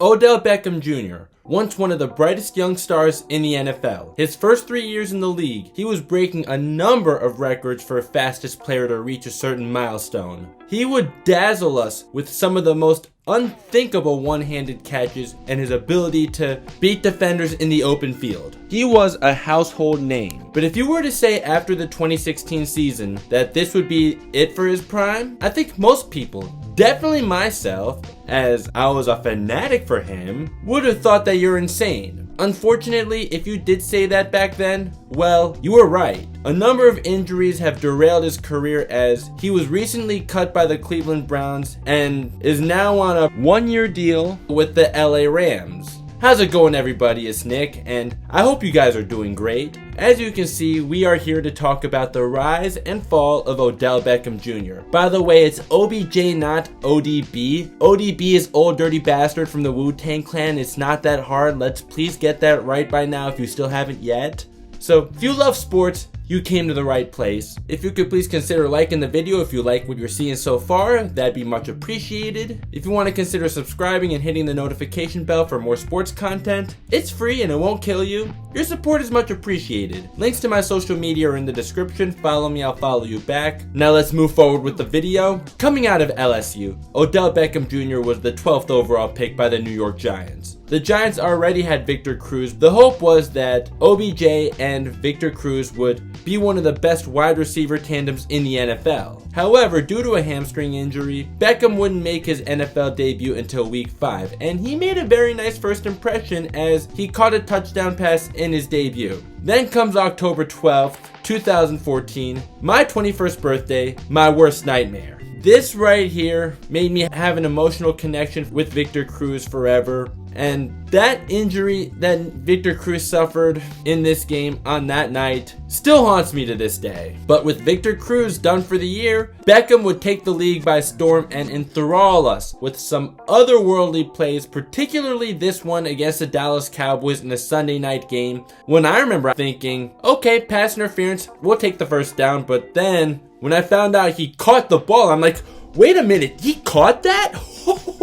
Odell Beckham Jr., once one of the brightest young stars in the NFL. His first 3 years in the league, he was breaking a number of records for fastest player to reach a certain milestone. He would dazzle us with some of the most unthinkable one-handed catches and his ability to beat defenders in the open field. He was a household name. But if you were to say after the 2016 season that this would be it for his prime, I think most people, definitely myself, as I was a fanatic for him, would have thought that you're insane. Unfortunately, if you did say that back then, well, you were right. A number of injuries have derailed his career as he was recently cut by the Cleveland Browns and is now on a one-year deal with the LA Rams. How's it going, everybody? It's Nick, and I hope you guys are doing great. As you can see, we are here to talk about the rise and fall of Odell Beckham Jr. By the way, it's OBJ, not ODB. ODB is Old Dirty Bastard from the Wu-Tang Clan. It's not that hard. Let's please get that right by now if you still haven't yet. So, if you love sports, you came to the right place. If you could please consider liking the video if you like what you're seeing so far, that'd be much appreciated. If you want to consider subscribing and hitting the notification bell for more sports content, it's free and it won't kill you. Your support is much appreciated. Links to my social media are in the description. Follow me, I'll follow you back. Now let's move forward with the video. Coming out of LSU, Odell Beckham Jr. was the 12th overall pick by the New York Giants. The Giants already had Victor Cruz. The hope was that OBJ and Victor Cruz would be one of the best wide receiver tandems in the NFL. However, due to a hamstring injury, Beckham wouldn't make his NFL debut until week 5, and he made a very nice first impression as he caught a touchdown pass in his debut. Then comes October 12th, 2014, my 21st birthday, my worst nightmare. This right here made me have an emotional connection with Victor Cruz forever. And that injury that Victor Cruz suffered in this game on that night still haunts me to this day. But with Victor Cruz done for the year, Beckham would take the league by storm and enthrall us with some otherworldly plays, particularly this one against the Dallas Cowboys in a Sunday night game, when I remember thinking, okay, pass interference, we'll take the first down. But then when I found out he caught the ball, I'm like, wait a minute, he caught that?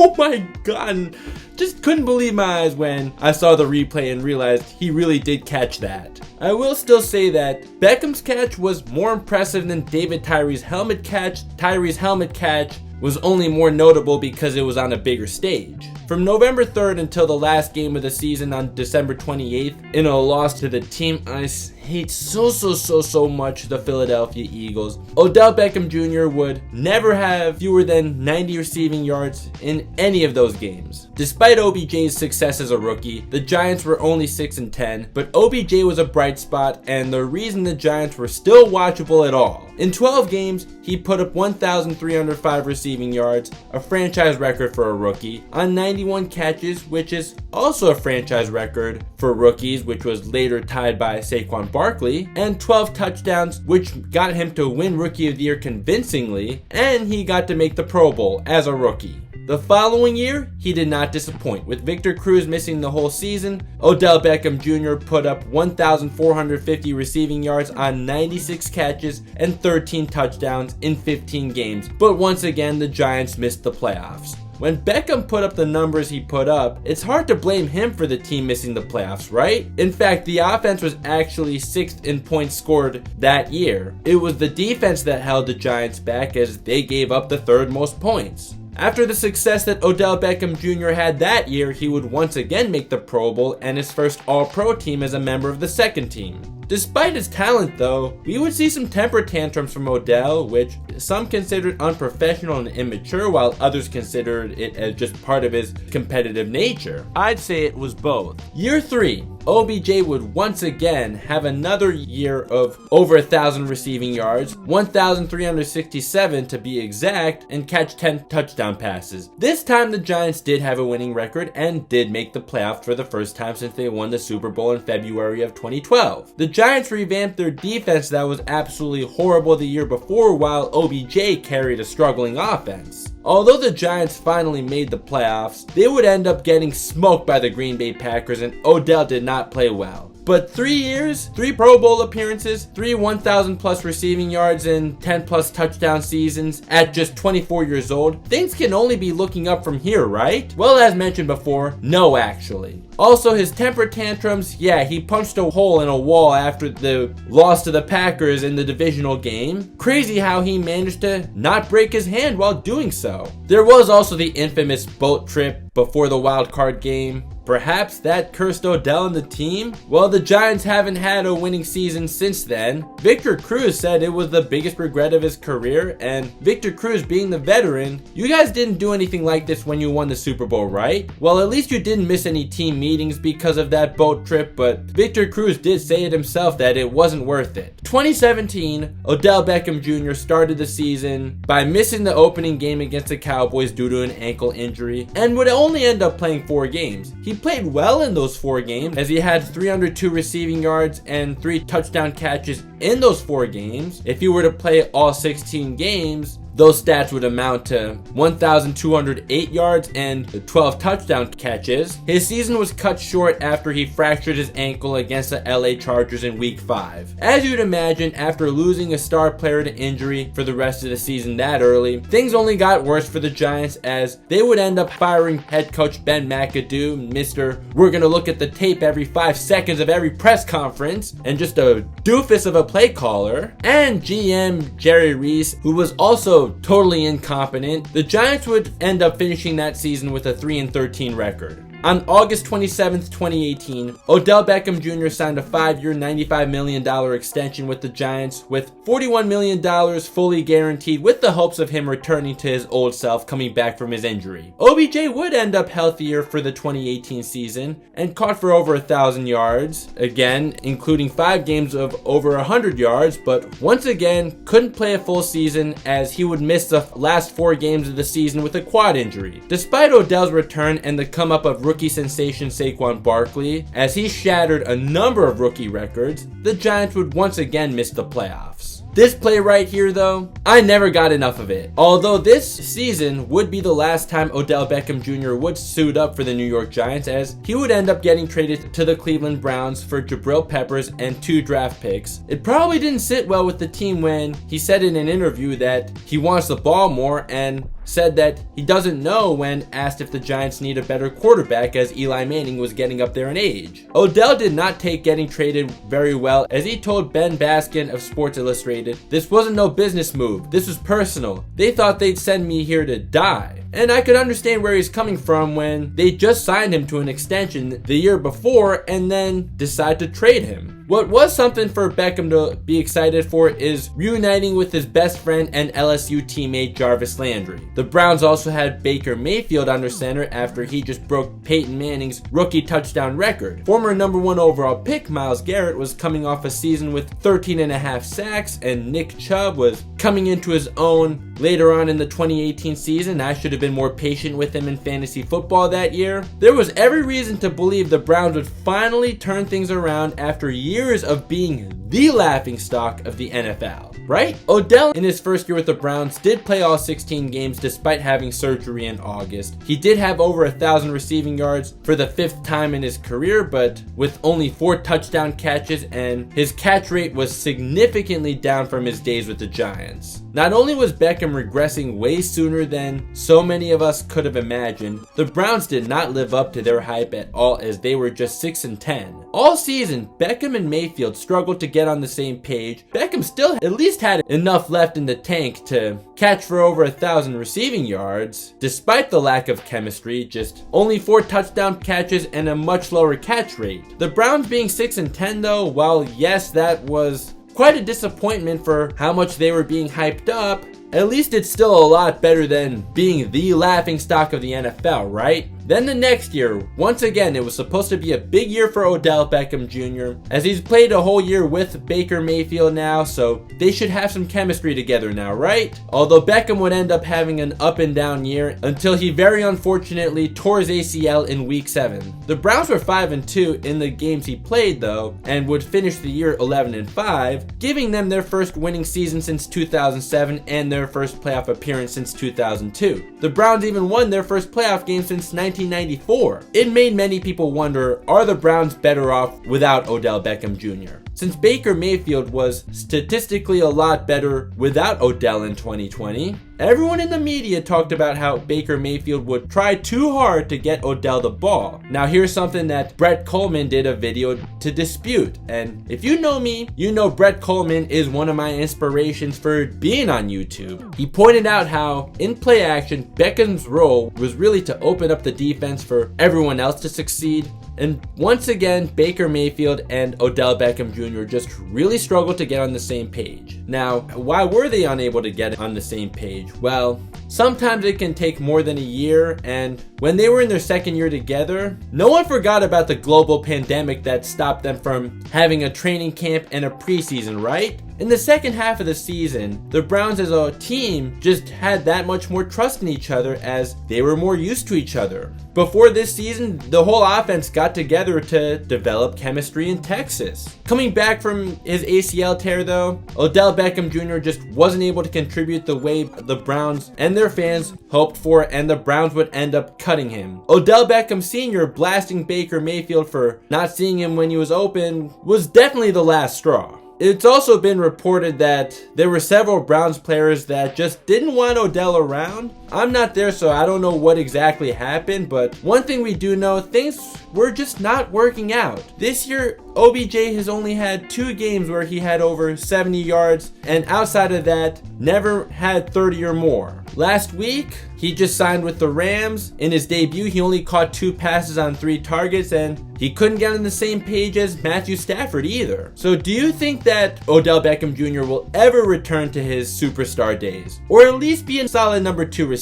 Oh my God. Just couldn't believe my eyes when I saw the replay and realized he really did catch that. I will still say that Beckham's catch was more impressive than David Tyree's helmet catch. Tyree's helmet catch was only more notable because it was on a bigger stage. From November 3rd until the last game of the season on December 28th, in a loss to the team I hate so much, the Philadelphia Eagles, Odell Beckham Jr. would never have fewer than 90 receiving yards in any of those games. Despite OBJ's success as a rookie, the Giants were only 6-10, but OBJ was a bright spot and the reason the Giants were still watchable at all. In 12 games, he put up 1,305 receiving yards, a franchise record for a rookie, on 91 catches, which is also a franchise record for rookies, which was later tied by Saquon Barkley, and 12 touchdowns, which got him to win Rookie of the Year convincingly, and he got to make the Pro Bowl as a rookie. The following year, he did not disappoint. With Victor Cruz missing the whole season, Odell Beckham Jr. put up 1,450 receiving yards on 96 catches and 13 touchdowns in 15 games. But once again, the Giants missed the playoffs. When Beckham put up the numbers he put up, it's hard to blame him for the team missing the playoffs, right? In fact, the offense was actually 6th in points scored that year. It was the defense that held the Giants back as they gave up the 3rd most points. After the success that Odell Beckham Jr. had that year, he would once again make the Pro Bowl and his first All-Pro team as a member of the 2nd team. Despite his talent though, we would see some temper tantrums from Odell, which some considered unprofessional and immature, while others considered it as just part of his competitive nature. I'd say it was both. Year 3, OBJ would once again have another year of over 1,000 receiving yards, 1,367 to be exact, and catch 10 touchdown passes. This time the Giants did have a winning record and did make the playoffs for the first time since they won the Super Bowl in February of 2012. The Giants revamped their defense that was absolutely horrible the year before, while OBJ carried a struggling offense. Although the Giants finally made the playoffs, they would end up getting smoked by the Green Bay Packers and Odell did not play well. But 3 years, 3 Pro Bowl appearances, 3 1,000 plus receiving yards and 10 plus touchdown seasons at just 24 years old, things can only be looking up from here, right? Well, as mentioned before, no actually. Also, his temper tantrums, yeah, he punched a hole in a wall after the loss to the Packers in the divisional game. Crazy how he managed to not break his hand while doing so. There was also the infamous boat trip before the wild card game. Perhaps that cursed Odell and the team? Well, the Giants haven't had a winning season since then. Victor Cruz said it was the biggest regret of his career, and Victor Cruz being the veteran, you guys didn't do anything like this when you won the Super Bowl, right? Well, at least you didn't miss any team meetings because of that boat trip, but Victor Cruz did say it himself that it wasn't worth it. 2017, Odell Beckham Jr. started the season by missing the opening game against the Cowboys due to an ankle injury, and would only end up playing 4 games. He played well in those 4 games as he had 302 receiving yards and 3 touchdown catches in those 4 games. If he were to play all 16 games, those stats would amount to 1,208 yards and 12 touchdown catches. His season was cut short after he fractured his ankle against the LA Chargers in Week 5. As you'd imagine, after losing a star player to injury for the rest of the season that early, things only got worse for the Giants as they would end up firing head coach Ben McAdoo, Mr. We're gonna look at the tape every 5 seconds of every press conference, and just a doofus of a play caller, and GM Jerry Reese, who was also totally incompetent. The Giants would end up finishing that season with a 3-13 record. On August 27, 2018, Odell Beckham Jr. signed a 5-year, $95 million extension with the Giants, with $41 million fully guaranteed, with the hopes of him returning to his old self coming back from his injury. OBJ would end up healthier for the 2018 season and caught for over 1,000 yards, again, including 5 games of over 100 yards, but once again, couldn't play a full season as he would miss the last 4 games of the season with a quad injury. Despite Odell's return and the come up of rookie sensation Saquon Barkley, as he shattered a number of rookie records, the Giants would once again miss the playoffs. This play right here though, I never got enough of it. Although this season would be the last time Odell Beckham Jr. would suit up for the New York Giants, as he would end up getting traded to the Cleveland Browns for Jabril Peppers and 2 draft picks. It probably didn't sit well with the team when he said in an interview that he wants the ball more and said that he doesn't know when asked if the Giants need a better quarterback as Eli Manning was getting up there in age. Odell did not take getting traded very well, as he told Ben Baskin of Sports Illustrated, "This wasn't no business move, this was personal. They thought they'd send me here to die." And I could understand where he's coming from when they just signed him to an extension the year before and then decide to trade him. What was something for Beckham to be excited for is reuniting with his best friend and LSU teammate Jarvis Landry. The Browns also had Baker Mayfield under center after he just broke Peyton Manning's rookie touchdown record. Former number 1 overall pick Myles Garrett was coming off a season with 13.5 sacks, and Nick Chubb was coming into his own later on in the 2018 season. I should have been more patient with him in fantasy football that year. There was every reason to believe the Browns would finally turn things around after years of being the laughingstock of the NFL, right? Odell in his first year with the Browns did play all 16 games despite having surgery in August. He did have over 1,000 receiving yards for the 5th time in his career, but with only 4 touchdown catches, and his catch rate was significantly down from his days with the Giants. Not only was Beckham regressing way sooner than so many of us could have imagined, the Browns did not live up to their hype at all, as they were just 6-10. All season, Beckham and Mayfield struggled to get on the same page. Beckham still at least had enough left in the tank to catch for over 1,000 receiving yards, despite the lack of chemistry, just only 4 touchdown catches and a much lower catch rate. The Browns being 6-10 though, while yes, that was quite a disappointment for how much they were being hyped up, at least it's still a lot better than being the laughingstock of the NFL, right? Then the next year, once again, it was supposed to be a big year for Odell Beckham Jr., as he's played a whole year with Baker Mayfield now, so they should have some chemistry together now, right? Although Beckham would end up having an up and down year until he very unfortunately tore his ACL in Week 7. The Browns were 5-2 in the games he played though, and would finish the year 11-5, giving them their first winning season since 2007 and their first playoff appearance since 2002. The Browns even won their first playoff game since 19 1994. It made many people wonder, are the Browns better off without Odell Beckham Jr.? Since Baker Mayfield was statistically a lot better without Odell in 2020, everyone in the media talked about how Baker Mayfield would try too hard to get Odell the ball. Now here's something that Brett Coleman did a video to dispute. And if you know me, you know Brett Coleman is one of my inspirations for being on YouTube. He pointed out how in play action, Beckham's role was really to open up the defense for everyone else to succeed. And once again, Baker Mayfield and Odell Beckham Jr. just really struggled to get on the same page. Now, why were they unable to get on the same page? Well, sometimes it can take more than a year, and when they were in their second year together, no one forgot about the global pandemic that stopped them from having a training camp and a preseason, right? In the second half of the season, the Browns as a team just had that much more trust in each other as they were more used to each other. Before this season, the whole offense got together to develop chemistry in Texas. Coming back from his ACL tear though, Odell Beckham Jr. just wasn't able to contribute the way the Browns and their fans hoped for, and the Browns would end up cutting him. Odell Beckham Sr. blasting Baker Mayfield for not seeing him when he was open was definitely the last straw. It's also been reported that there were several Browns players that just didn't want Odell around. I'm not there, so I don't know what exactly happened, but one thing we do know, things were just not working out. This year, OBJ has only had 2 games where he had over 70 yards, and outside of that, never had 30 or more. Last week, he just signed with the Rams. In his debut, he only caught 2 passes on 3 targets, and he couldn't get on the same page as Matthew Stafford either. So do you think that Odell Beckham Jr. will ever return to his superstar days, or at least be a solid number 2 receiver?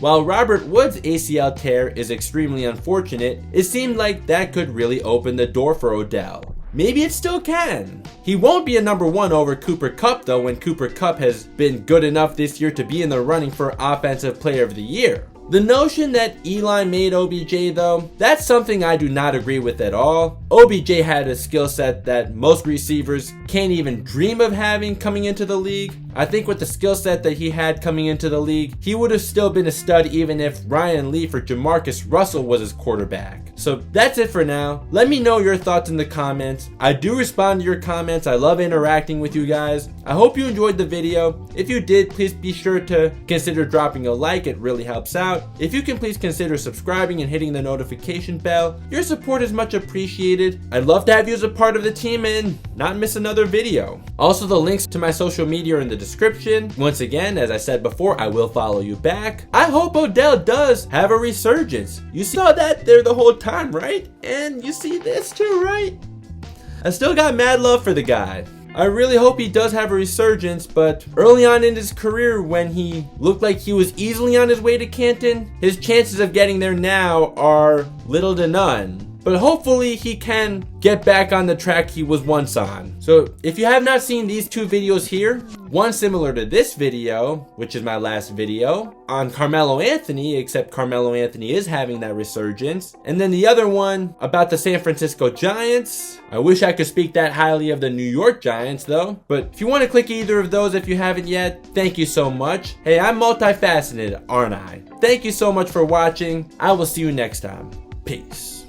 While Robert Woods' ACL tear is extremely unfortunate, it seemed like that could really open the door for Odell. Maybe it still can. He won't be a number 1 over Cooper Kupp though, when Cooper Kupp has been good enough this year to be in the running for Offensive Player of the Year. The notion that Eli made OBJ though, that's something I do not agree with at all. OBJ had a skill set that most receivers can't even dream of having coming into the league. I think with the skill set that he had coming into the league, he would have still been a stud even if Ryan Leaf or Jamarcus Russell was his quarterback. So that's it for now. Let me know your thoughts in the comments. I do respond to your comments. I love interacting with you guys. I hope you enjoyed the video. If you did, please be sure to consider dropping a like. It really helps out. If you can please consider subscribing and hitting the notification bell. Your support is much appreciated. I'd love to have you as a part of the team and not miss another video. Also, the links to my social media are in the description. Once again, as I said before, I will follow you back. I hope Odell does have a resurgence. You saw that there the whole time, right? And you see this too, right? I still got mad love for the guy. I really hope he does have a resurgence, but early on in his career when he looked like he was easily on his way to Canton, his chances of getting there now are little to none. But hopefully he can get back on the track he was once on. So if you have not seen these 2 videos here, one similar to this video, which is my last video, on Carmelo Anthony, except Carmelo Anthony is having that resurgence. And then the other one about the San Francisco Giants. I wish I could speak that highly of the New York Giants though. But if you want to click either of those if you haven't yet, thank you so much. Hey, I'm multifaceted, aren't I? Thank you so much for watching. I will see you next time. Peace.